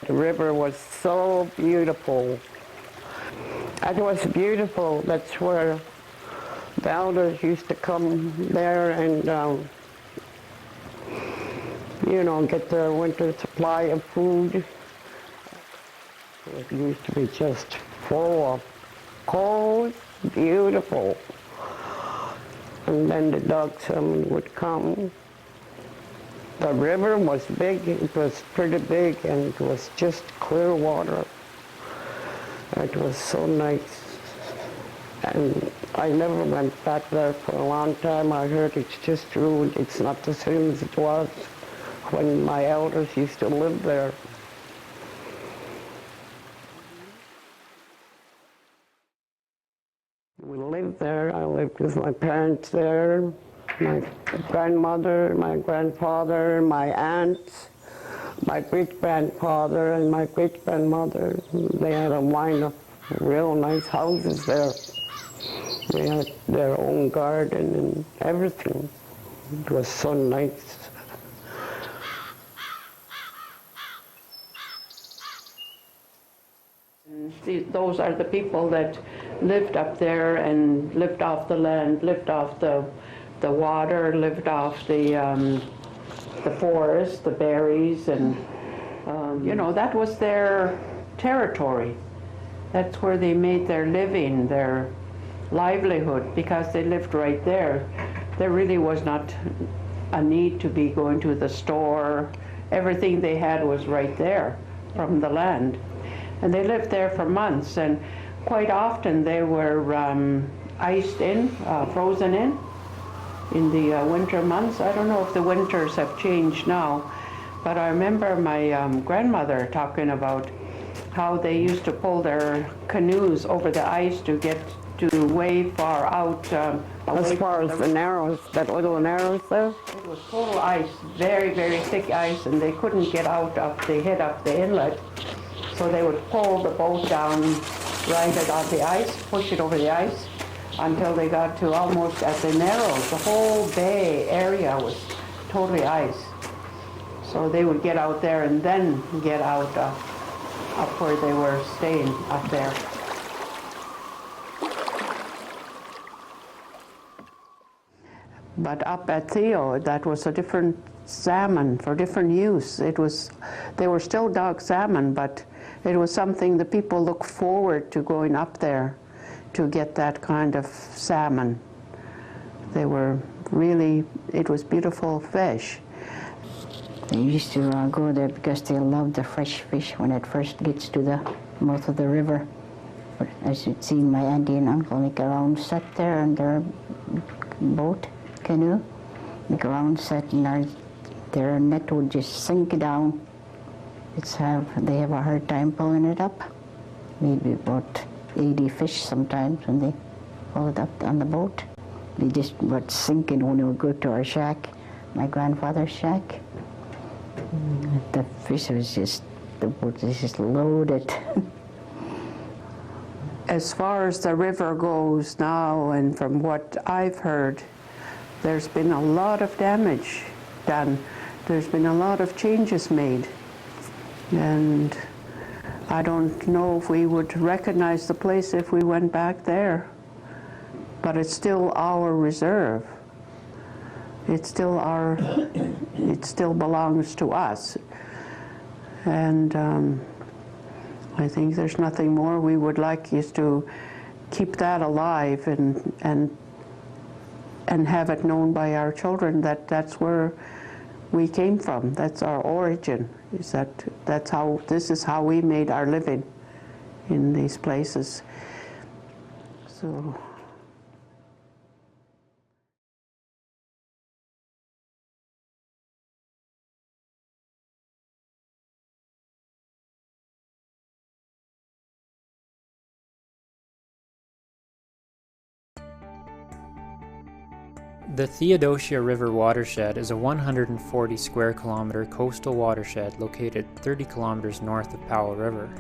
the river was so beautiful. It was beautiful. That's where the elders used to come there and, get the winter supply of food. It used to be just full of cold, beautiful. And then the dog salmon would come. The river was big, it was pretty big, and it was just clear water. It was so nice. And I never went back there for a long time. I heard it's just ruined. It's not the same as it was when my elders used to live there. We lived there. I lived with my parents there, my grandmother, my grandfather, my aunts, my great-grandfather, and my great-grandmother. They had a line of real nice houses there. They had their own garden and everything. It was so nice. Those are the people that lived up there and lived off the land, lived off the water, lived off the forest, the berries, and that was their territory. That's where they made their living, their livelihood, because they lived right there. There really was not a need to be going to the store. Everything they had was right there from the land. And they lived there for months, and quite often they were iced in, frozen in the winter months. I don't know if the winters have changed now, but I remember my grandmother talking about how they used to pull their canoes over the ice to get to way far out. As far as the narrows, that little narrows there? It was total ice, very, very thick ice, and they couldn't get out of the head up the inlet. So they would pull the boat down, ride it on the ice, push it over the ice, until they got to almost at the narrows. The whole bay area was totally ice. So they would get out there and then get out up where they were staying up there. But up at Theo, that was a different salmon for different use. They were still dog salmon, but it was something the people looked forward to going up there to get that kind of salmon. They were really, it was beautiful fish. They used to go there because they love the fresh fish when it first gets to the mouth of the river. But as you'd seen my auntie and uncle make a round set there in their boat, canoe, make a round set, and their net would just sink down. They have a hard time pulling it up. Maybe about 80 fish sometimes when they pull it up on the boat. They just would sink in when we would go to our shack, my grandfather's shack. The fish was just, the boat was just loaded. As far as the river goes now, and from what I've heard, there's been a lot of damage done. There's been a lot of changes made. And I don't know if we would recognize the place if we went back there. But it's still our reserve. It still belongs to us. And I think there's nothing more we would like is to keep that alive and have it known by our children that that's where we came from. That's our origin. This is how we made our living in these places. So. The Theodosia River Watershed is a 140 square kilometer coastal watershed located 30 kilometers north of Powell River.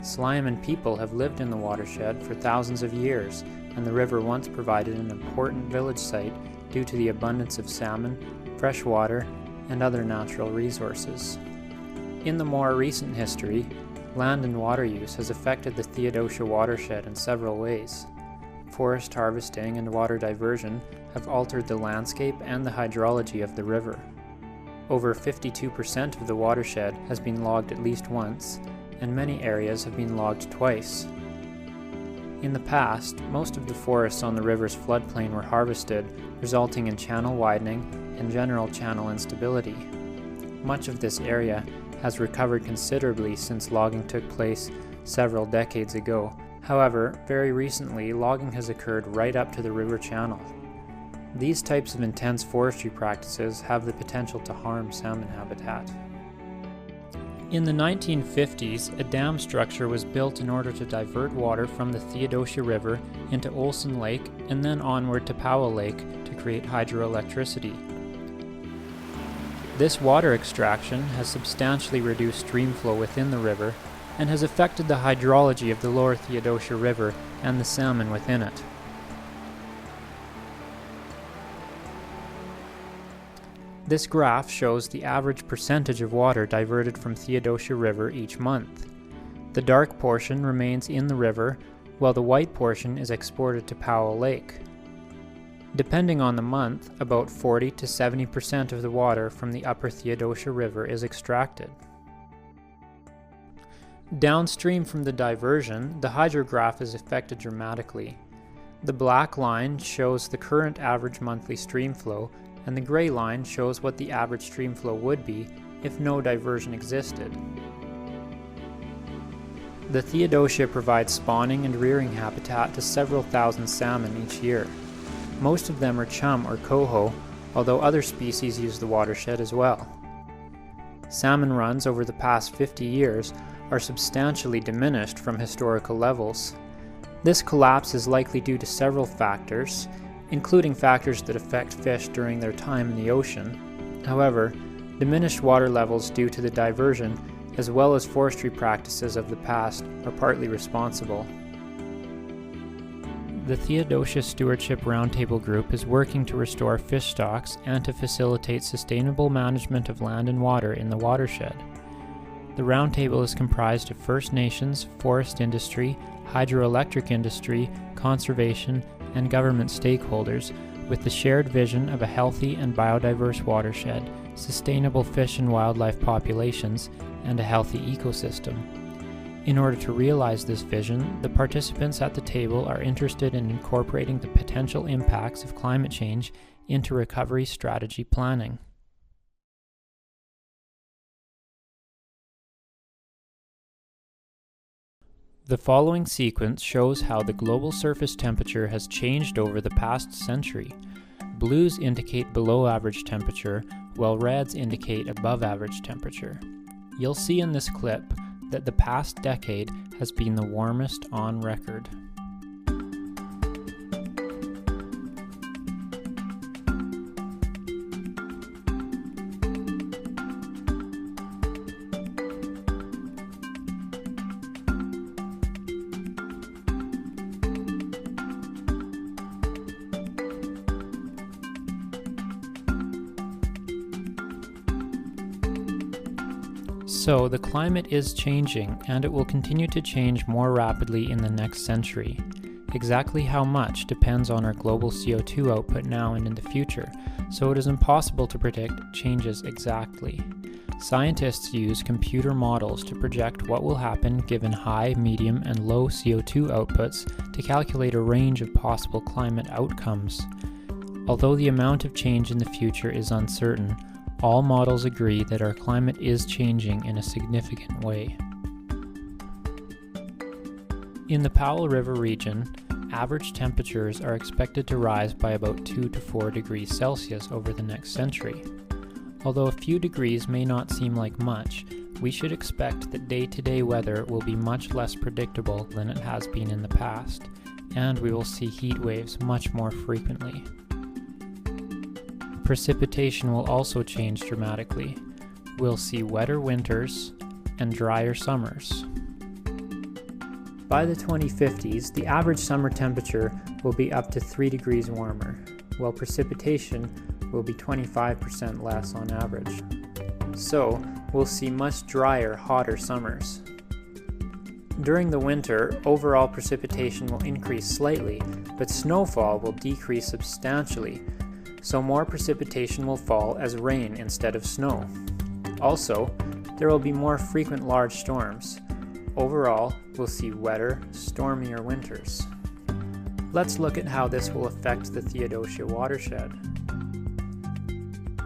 Sliammon people have lived in the watershed for thousands of years, and the river once provided an important village site due to the abundance of salmon, fresh water, and other natural resources. In the more recent history, land and water use has affected the Theodosia watershed in several ways. Forest harvesting and water diversion have altered the landscape and the hydrology of the river. Over 52% of the watershed has been logged at least once, and many areas have been logged twice. In the past, most of the forests on the river's floodplain were harvested, resulting in channel widening and general channel instability. Much of this area has recovered considerably since logging took place several decades ago. However, very recently, logging has occurred right up to the river channel. These types of intense forestry practices have the potential to harm salmon habitat. In the 1950s, a dam structure was built in order to divert water from the Theodosia River into Olson Lake and then onward to Powell Lake to create hydroelectricity. This water extraction has substantially reduced stream flow within the river and has affected the hydrology of the lower Theodosia River and the salmon within it. This graph shows the average percentage of water diverted from Theodosia River each month. The dark portion remains in the river, while the white portion is exported to Powell Lake. Depending on the month, about 40 to 70% of the water from the upper Theodosia River is extracted. Downstream from the diversion, the hydrograph is affected dramatically. The black line shows the current average monthly stream flow, and the gray line shows what the average stream flow would be if no diversion existed. The Theodosia provides spawning and rearing habitat to several thousand salmon each year. Most of them are chum or coho, although other species use the watershed as well. Salmon runs over the past 50 years are substantially diminished from historical levels. This collapse is likely due to several factors, including factors that affect fish during their time in the ocean. However, diminished water levels due to the diversion, as well as forestry practices of the past, are partly responsible. The Theodosia Stewardship Roundtable Group is working to restore fish stocks and to facilitate sustainable management of land and water in the watershed. The roundtable is comprised of First Nations, forest industry, hydroelectric industry, conservation, and government stakeholders, with the shared vision of a healthy and biodiverse watershed, sustainable fish and wildlife populations, and a healthy ecosystem. In order to realize this vision, the participants at the table are interested in incorporating the potential impacts of climate change into recovery strategy planning. The following sequence shows how the global surface temperature has changed over the past century. Blues indicate below average temperature, while reds indicate above average temperature. You'll see in this clip that the past decade has been the warmest on record. So, the climate is changing, and it will continue to change more rapidly in the next century. Exactly how much depends on our global CO2 output now and in the future, so it is impossible to predict changes exactly. Scientists use computer models to project what will happen given high, medium, and low CO2 outputs to calculate a range of possible climate outcomes. Although the amount of change in the future is uncertain, all models agree that our climate is changing in a significant way. In the Powell River region, average temperatures are expected to rise by about 2 to 4 degrees Celsius over the next century. Although a few degrees may not seem like much, we should expect that day-to-day weather will be much less predictable than it has been in the past, and we will see heat waves much more frequently. Precipitation will also change dramatically. We'll see wetter winters and drier summers. By the 2050s, the average summer temperature will be up to 3 degrees warmer, while precipitation will be 25% less on average. So, we'll see much drier, hotter summers. During the winter, overall precipitation will increase slightly, but snowfall will decrease substantially, so more precipitation will fall as rain instead of snow. Also, there will be more frequent large storms. Overall, we'll see wetter, stormier winters. Let's look at how this will affect the Theodosia watershed.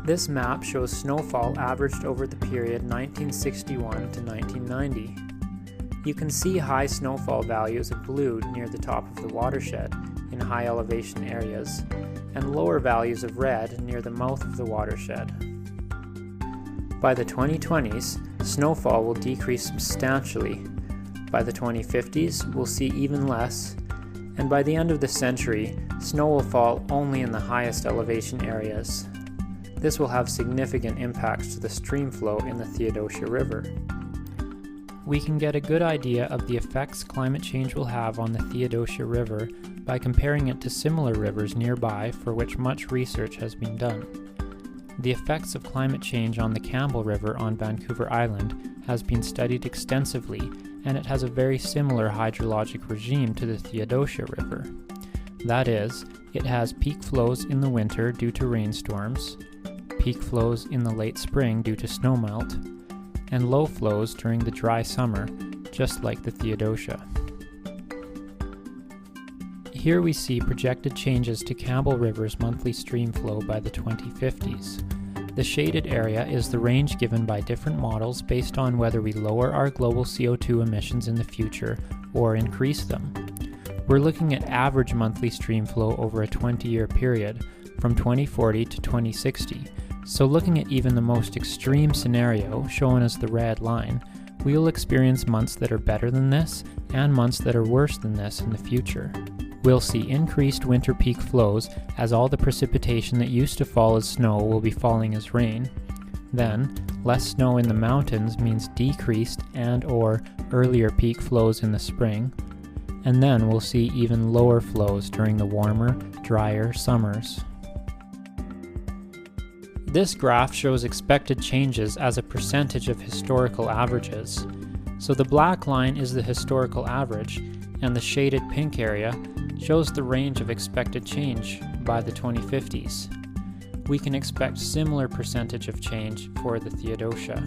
This map shows snowfall averaged over the period 1961 to 1990. You can see high snowfall values of blue near the top of the watershed in high elevation areas, and lower values of red near the mouth of the watershed. By the 2020s, snowfall will decrease substantially. By the 2050s, we'll see even less, and by the end of the century, snow will fall only in the highest elevation areas. This will have significant impacts to the stream flow in the Theodosia River. We can get a good idea of the effects climate change will have on the Theodosia River by comparing it to similar rivers nearby for which much research has been done. The effects of climate change on the Campbell River on Vancouver Island has been studied extensively, and it has a very similar hydrologic regime to the Theodosia River. That is, it has peak flows in the winter due to rainstorms, peak flows in the late spring due to snowmelt, and low flows during the dry summer, just like the Theodosia. Here we see projected changes to Campbell River's monthly stream flow by the 2050s. The shaded area is the range given by different models based on whether we lower our global CO2 emissions in the future or increase them. We're looking at average monthly stream flow over a 20-year period, from 2040 to 2060. So looking at even the most extreme scenario, shown as the red line, we'll experience months that are better than this and months that are worse than this in the future. We'll see increased winter peak flows as all the precipitation that used to fall as snow will be falling as rain. Then, less snow in the mountains means decreased and/or earlier peak flows in the spring. And then we'll see even lower flows during the warmer, drier summers. This graph shows expected changes as a percentage of historical averages. So the black line is the historical average, and the shaded pink area shows the range of expected change by the 2050s. We can expect similar percentage of change for the Theodosia.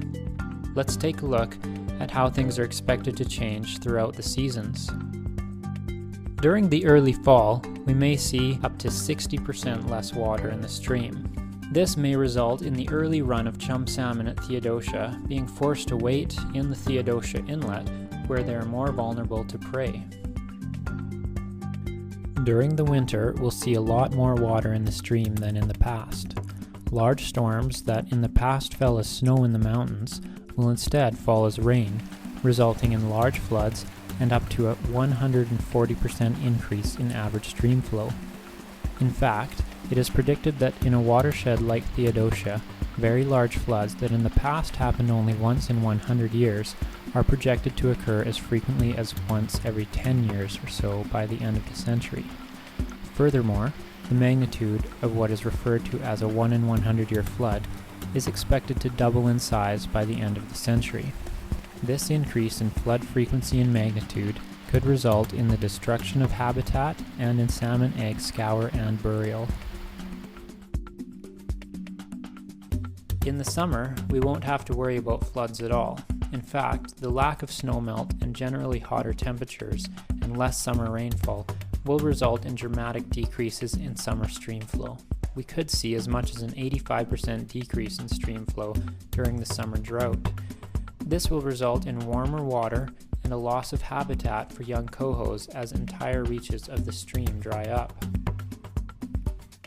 Let's take a look at how things are expected to change throughout the seasons. During the early fall, we may see up to 60% less water in the stream. This may result in the early run of chum salmon at Theodosia being forced to wait in the Theodosia Inlet, where they are more vulnerable to prey. During the winter, we'll see a lot more water in the stream than in the past. Large storms that in the past fell as snow in the mountains will instead fall as rain, resulting in large floods and up to a 140% increase in average stream flow. In fact, it is predicted that in a watershed like Theodosia, very large floods that in the past happened only once in 100 years are projected to occur as frequently as once every 10 years or so by the end of the century. Furthermore, the magnitude of what is referred to as a 1 in 100 year flood is expected to double in size by the end of the century. This increase in flood frequency and magnitude could result in the destruction of habitat and in salmon egg scour and burial. In the summer, we won't have to worry about floods at all. In fact, the lack of snowmelt and generally hotter temperatures and less summer rainfall will result in dramatic decreases in summer stream flow. We could see as much as an 85% decrease in stream flow during the summer drought. This will result in warmer water and a loss of habitat for young cohos as entire reaches of the stream dry up.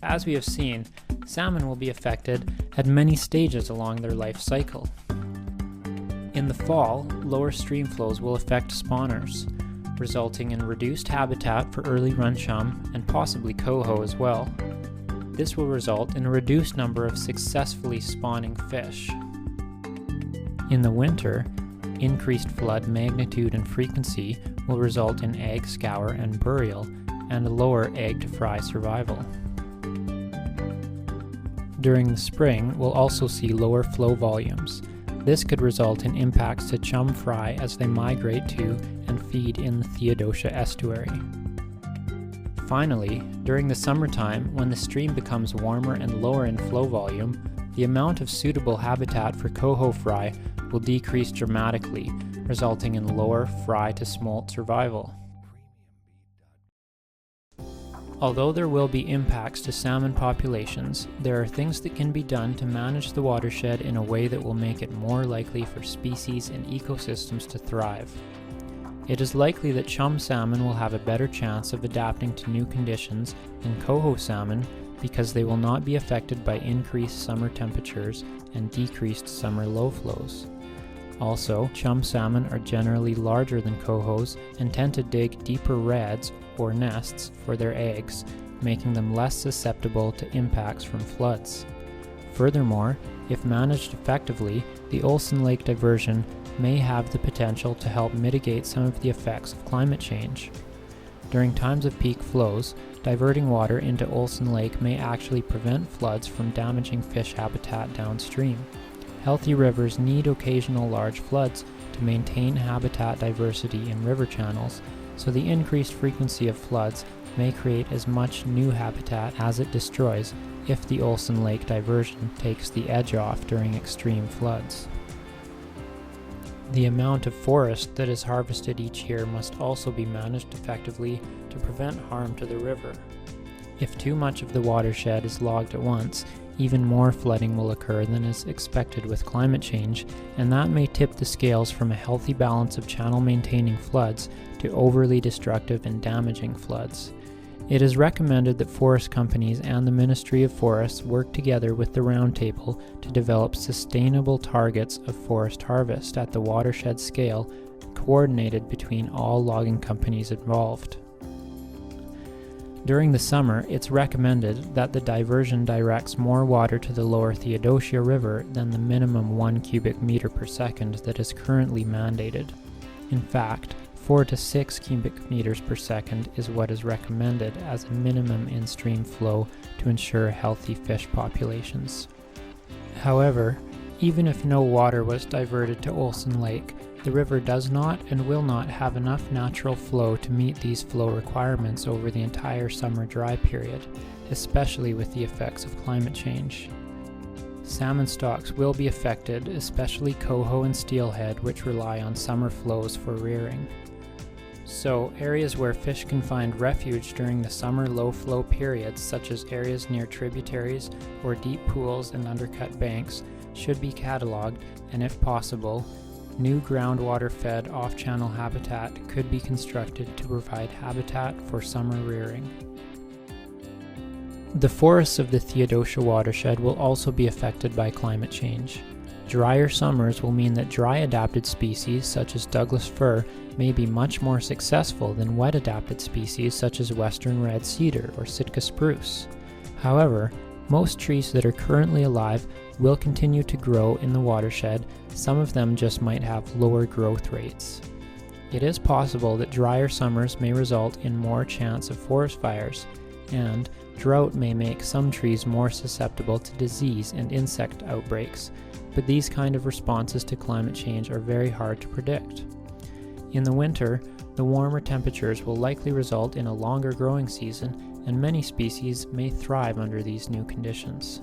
As we have seen, salmon will be affected at many stages along their life cycle. In the fall, lower stream flows will affect spawners, resulting in reduced habitat for early run chum and possibly coho as well. This will result in a reduced number of successfully spawning fish. In the winter, increased flood magnitude and frequency will result in egg scour and burial and a lower egg-to-fry survival. During the spring, we'll also see lower flow volumes. This could result in impacts to chum fry as they migrate to and feed in the Theodosia estuary. Finally, during the summertime, when the stream becomes warmer and lower in flow volume, the amount of suitable habitat for coho fry will decrease dramatically, resulting in lower fry to smolt survival. Although there will be impacts to salmon populations, there are things that can be done to manage the watershed in a way that will make it more likely for species and ecosystems to thrive. It is likely that chum salmon will have a better chance of adapting to new conditions than coho salmon because they will not be affected by increased summer temperatures and decreased summer low flows. Also, chum salmon are generally larger than cohos and tend to dig deeper redds or nests for their eggs, making them less susceptible to impacts from floods. Furthermore, if managed effectively, the Olsen Lake diversion may have the potential to help mitigate some of the effects of climate change. During times of peak flows, diverting water into Olsen Lake may actually prevent floods from damaging fish habitat downstream. Healthy rivers need occasional large floods to maintain habitat diversity in river channels, so the increased frequency of floods may create as much new habitat as it destroys if the Olsen Lake diversion takes the edge off during extreme floods. The amount of forest that is harvested each year must also be managed effectively to prevent harm to the river. If too much of the watershed is logged at once, even more flooding will occur than is expected with climate change, and that may tip the scales from a healthy balance of channel-maintaining floods to overly destructive and damaging floods. It is recommended that forest companies and the Ministry of Forests work together with the Roundtable to develop sustainable targets of forest harvest at the watershed scale, coordinated between all logging companies involved. During the summer, it's recommended that the diversion directs more water to the lower Theodosia River than the minimum 1 cubic meter per second that is currently mandated. In fact, 4 to 6 cubic meters per second is what is recommended as a minimum in-stream flow to ensure healthy fish populations. However, even if no water was diverted to Olsen Lake, the river does not and will not have enough natural flow to meet these flow requirements over the entire summer dry period, especially with the effects of climate change. Salmon stocks will be affected, especially coho and steelhead, which rely on summer flows for rearing. So, areas where fish can find refuge during the summer low-flow periods, such as areas near tributaries or deep pools and undercut banks, should be cataloged, and if possible, new groundwater-fed off-channel habitat could be constructed to provide habitat for summer rearing. The forests of the Theodosia watershed will also be affected by climate change. Drier summers will mean that dry-adapted species such as Douglas fir may be much more successful than wet-adapted species such as western red cedar or Sitka spruce. However, most trees that are currently alive will continue to grow in the watershed. Some of them just might have lower growth rates. It is possible that drier summers may result in more chance of forest fires, and drought may make some trees more susceptible to disease and insect outbreaks, but these kind of responses to climate change are very hard to predict. In the winter, the warmer temperatures will likely result in a longer growing season, and many species may thrive under these new conditions.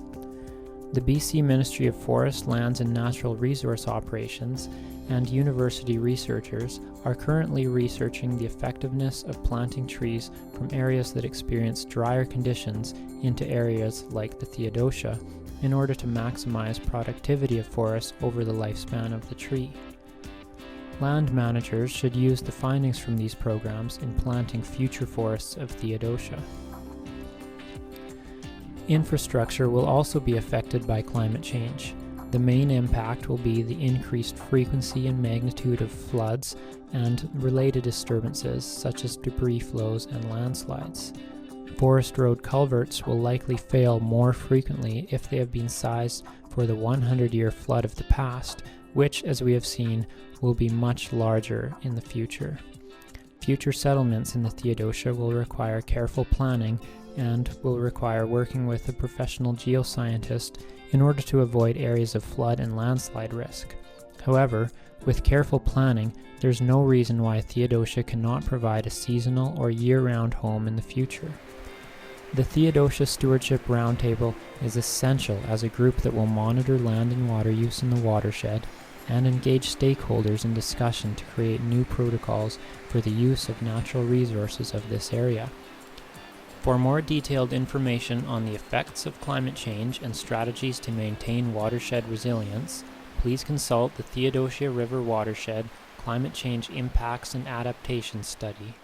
The BC Ministry of Forests, Lands and Natural Resource Operations and university researchers are currently researching the effectiveness of planting trees from areas that experience drier conditions into areas like the Theodosia in order to maximize productivity of forests over the lifespan of the tree. Land managers should use the findings from these programs in planting future forests of Theodosia. Infrastructure will also be affected by climate change. The main impact will be the increased frequency and magnitude of floods and related disturbances such as debris flows and landslides. Forest road culverts will likely fail more frequently if they have been sized for the 100-year flood of the past, which, as we have seen, will be much larger in the future. Future settlements in the Theodosia will require careful planning and will require working with a professional geoscientist in order to avoid areas of flood and landslide risk. However, with careful planning, there's no reason why Theodosia cannot provide a seasonal or year-round home in the future. The Theodosia Stewardship Roundtable is essential as a group that will monitor land and water use in the watershed and engage stakeholders in discussion to create new protocols for the use of natural resources of this area. For more detailed information on the effects of climate change and strategies to maintain watershed resilience, please consult the Theodosia River Watershed Climate Change Impacts and Adaptations Study.